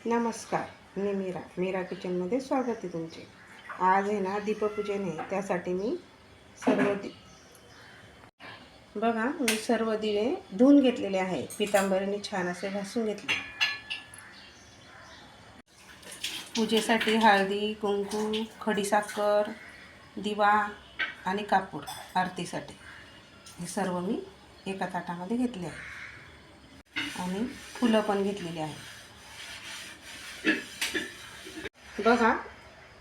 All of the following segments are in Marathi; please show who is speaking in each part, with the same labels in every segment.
Speaker 1: नमस्कार, मी मीरा किचनमध्ये स्वागत आहे तुमचे। आज आहे ना दीपपूजन आहे, त्यासाठी मी सर्व दिवे धुवून घेतलेले आहे। पितांबरीने छान असे घासून घेतले। पूजेसाठी हळदी, कुंकू, खडीसाखर, दिवा आणि कापूर आरतीसाठी हे सर्व मी एका ताटामध्ये घेतले आहे आणि फुलं पण घेतलेली आहेत। बघा,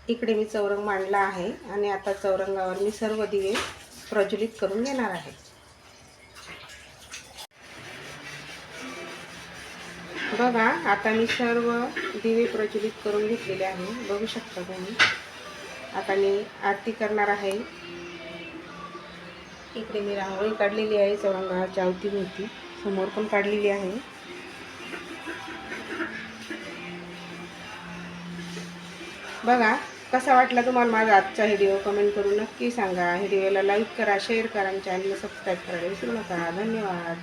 Speaker 1: इकडे मी चौरंग मांडला आहे आणि आता चौरंगावर मी सर्व दिवे प्रज्वलित करून घेणार आहे। बघा, आता मी सर्व दिवे प्रज्वलित करून घेतलेले आहे, बघू शकता तुम्ही। आता मी आरती करणार आहे। इकडे मी रांगोळी काढलेली आहे, चौरंगाच्या अवतीभोवती समोर पण काढलेली आहे। बघा, कसा वाटला तुम्हाला माझा आजचा व्हिडिओ कमेंट करून नक्की सांगा। व्हिडिओला लाईक करा, शेअर करा आणि चॅनलला सबस्क्राईब करायला विसरू नका। धन्यवाद।